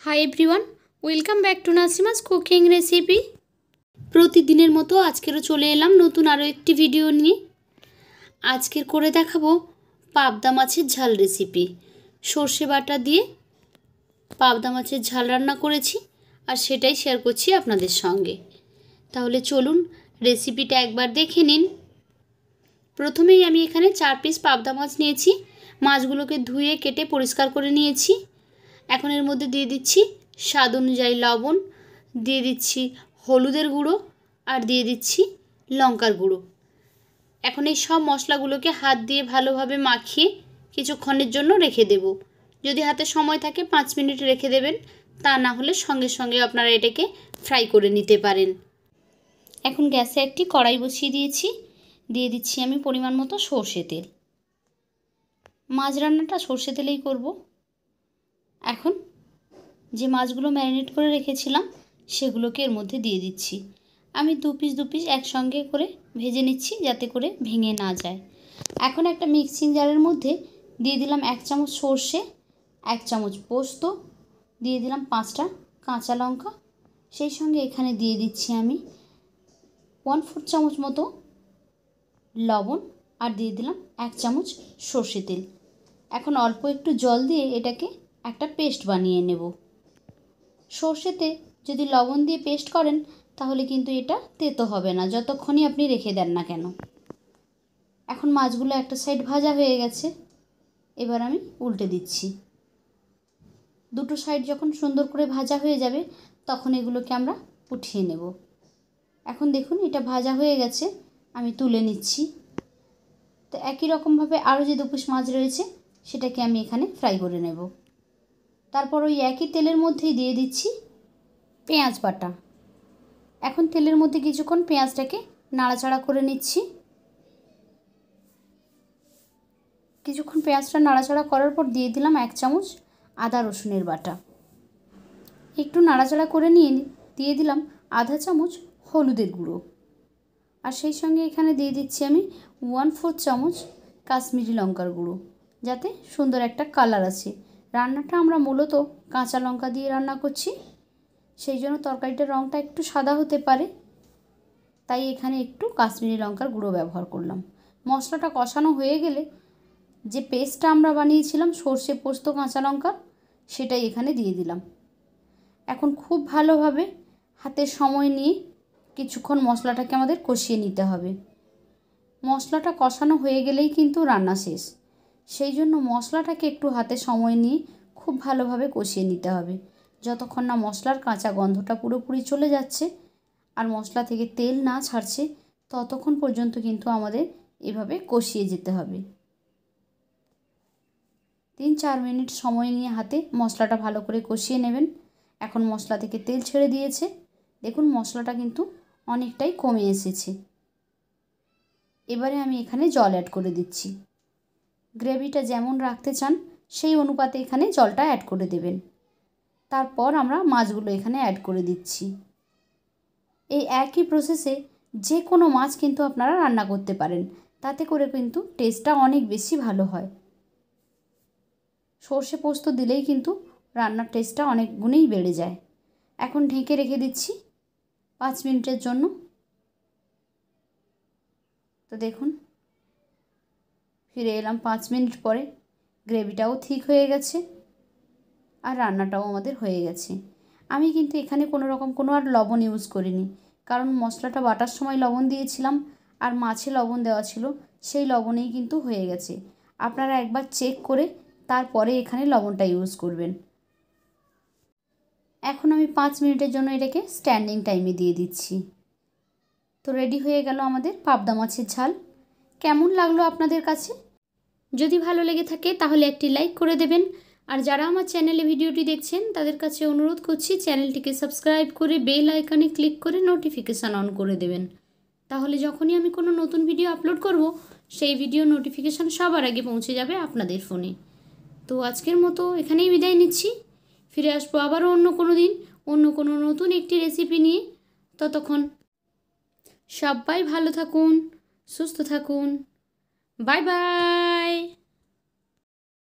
Hi everyone, welcome back to Nasima's cooking recipe. প্রতিদিনের মতো আজকেরও চলে এলাম নতুন আরও একটি ভিডিও নিয়ে। আজকের করে দেখাবো পাবদা মাছের ঝাল রেসিপি। সর্ষে বাটা দিয়ে পাবদা মাছের ঝাল রান্না করেছি আর সেটাই শেয়ার করছি আপনাদের সঙ্গে। তাহলে চলুন রেসিপিটা একবার দেখে নিন। প্রথমেই আমি এখানে 4 পিস পাবদা মাছ নিয়েছি। মাছগুলোকে ধুয়ে কেটে পরিষ্কার করে নিয়েছি। এখন এর মধ্যে দিয়ে দিচ্ছি স্বাদ অনুযায়ী লবণ, দিয়ে দিচ্ছি হলুদের গুঁড়ো আর দিয়ে দিচ্ছি লঙ্কার গুঁড়ো। এখন এই সব মশলাগুলোকে হাত দিয়ে ভালোভাবে মাখিয়ে কিছুক্ষণের জন্য রেখে দেব। যদি হাতে সময় থাকে 5 মিনিট রেখে দেবেন, তা না হলে সঙ্গে সঙ্গে আপনারা এটাকে ফ্রাই করে নিতে পারেন। এখন গ্যাসে একটি কড়াই বসিয়ে দিয়েছি, দিয়ে দিচ্ছি আমি পরিমাণ মতো সর্ষে তেল। মাছ রান্নাটা সর্ষে তেলেই করব। এখন যে মাছগুলো ম্যারিনেট করে রেখেছিলাম সেগুলোকে এর মধ্যে দিয়ে দিচ্ছি। আমি দু পিস একসঙ্গে করে ভেজে নিচ্ছি যাতে করে ভেঙে না যায়। এখন একটা মিক্সিং জারের মধ্যে দিয়ে দিলাম 1 চামচ সর্ষে, 1 চামচ পোস্ত, দিয়ে দিলাম 5টা কাঁচা লঙ্কা, সেই সঙ্গে এখানে দিয়ে দিচ্ছি আমি 1/4 চামচ মতো লবণ আর দিয়ে দিলাম 1 চামচ সর্ষে তেল। এখন অল্প একটু জল দিয়ে এটাকে একটা পেস্ট বানিয়ে নেব। সর্ষেতে যদি লবণ দিয়ে পেস্ট করেন তাহলে কিন্তু এটা তেতো হবে না যতক্ষণই আপনি রেখে দেন না কেন। এখন মাছগুলো একটা সাইড ভাজা হয়ে গেছে, এবার আমি উল্টে দিচ্ছি। দুটো সাইড যখন সুন্দর করে ভাজা হয়ে যাবে তখন এগুলোকে আমরা উঠিয়ে নেব। এখন দেখুন এটা ভাজা হয়ে গেছে, আমি তুলে নিচ্ছি। তো একই রকমভাবে আরও যে 2 পিস মাছ রয়েছে সেটাকে আমি এখানে ফ্রাই করে নেব। তারপর ওই একই তেলের মধ্যেই দিয়ে দিচ্ছি পেঁয়াজ বাটা। এখন তেলের মধ্যে কিছুক্ষণ পেঁয়াজটাকে নাড়াচাড়া করে নিচ্ছি। কিছুক্ষণ পেঁয়াজটা নাড়াচাড়া করার পর দিয়ে দিলাম 1 চামচ আদা রসুনের বাটা। একটু নাড়াচাড়া করে নিয়ে দিয়ে দিলাম আধা চামচ হলুদের গুঁড়ো আর সেই সঙ্গে এখানে দিয়ে দিচ্ছি আমি 1/4 চামচ কাশ্মীরি লঙ্কার গুঁড়ো, যাতে সুন্দর একটা কালার আসে। রান্নাটা আমরা মূলত কাঁচা লঙ্কা দিয়ে রান্না করছি, সেই জন্য তরকারিটার রঙটা একটু সাদা হতে পারে, তাই এখানে একটু কাশ্মীরি লঙ্কার গুঁড়ো ব্যবহার করলাম। মশলাটা কষানো হয়ে গেলে যে পেস্টটা আমরা বানিয়েছিলাম সর্ষে পোস্ত কাঁচা লঙ্কা, সেটাই এখানে দিয়ে দিলাম। এখন খুব ভালোভাবে হাতের সময় নিয়ে কিছুক্ষণ মশলাটাকে আমাদের কষিয়ে নিতে হবে। মশলাটা কষানো হয়ে গেলেই কিন্তু রান্না শেষ, সেই জন্য মশলাটাকে একটু হাতে সময় নিয়ে খুব ভালোভাবে কষিয়ে নিতে হবে। যতক্ষণ না মশলার কাঁচা গন্ধটা পুরোপুরি চলে যাচ্ছে আর মশলা থেকে তেল না ছাড়ছে ততক্ষণ পর্যন্ত কিন্তু আমাদের এভাবে কষিয়ে যেতে হবে। 3-4 মিনিট সময় নিয়ে হাতে মশলাটা ভালো করে কষিয়ে নেবেন। এখন মশলা থেকে তেল ছেড়ে দিয়েছে, দেখুন মশলাটা কিন্তু অনেকটাই কমে এসেছে। এবারে আমি এখানে জল অ্যাড করে দিচ্ছি। গ্রেভিটা যেমন রাখতে চান সেই অনুপাতে এখানে জলটা অ্যাড করে দেবেন। তারপর আমরা মাছগুলো এখানে অ্যাড করে দিচ্ছি। এই একই প্রসেসে যে কোনো মাছ কিন্তু আপনারা রান্না করতে পারেন, তাতে করে কিন্তু টেস্টটা অনেক বেশি ভালো হয়। সর্ষে পোস্ত দিলেই কিন্তু রান্নার টেস্টটা অনেক গুণেই বেড়ে যায়। এখন ঢেকে রেখে দিচ্ছি 5 মিনিটের জন্য। তো দেখুন ফিরে এলাম 5 মিনিট পরে, গ্রেভিটাও ঠিক হয়ে গেছে আর রান্নাটাও আমাদের হয়ে গেছে। আমি কিন্তু এখানে কোনো আর লবণ ইউজ করিনি, কারণ মশলাটা বাটার সময় লবণ দিয়েছিলাম আর মাছে লবণ দেওয়া ছিল, সেই লবণেই কিন্তু হয়ে গেছে। আপনারা একবার চেক করে তারপরে এখানে লবণটা ইউজ করবেন। এখন আমি 5 মিনিটের জন্য এটাকে স্ট্যান্ডিং টাইমে দিয়ে দিচ্ছি। তো রেডি হয়ে গেল আমাদের পাবদা মাছের ঝাল। কেমন লাগলো আপনাদের কাছে? যদি ভালো লেগে থাকে তাহলে একটি লাইক করে দেবেন। আর যারা আমার চ্যানেলে ভিডিওটি দেখছেন তাদের কাছে অনুরোধ করছি চ্যানেলটিকে সাবস্ক্রাইব করে বেল আইকনে ক্লিক করে নোটিফিকেশান অন করে দেবেন। তাহলে যখনই আমি কোনো নতুন ভিডিও আপলোড করব সেই ভিডিও নোটিফিকেশান সবার আগে পৌঁছে যাবে আপনাদের ফোনে। তো আজকের মতো এখানেই বিদায় নিচ্ছি। ফিরে আসবো আবারও অন্য কোনো দিন অন্য কোনো নতুন একটি রেসিপি নিয়ে। ততক্ষণ সবাই ভালো থাকুন, সুস্থ থাকুন। Bye bye.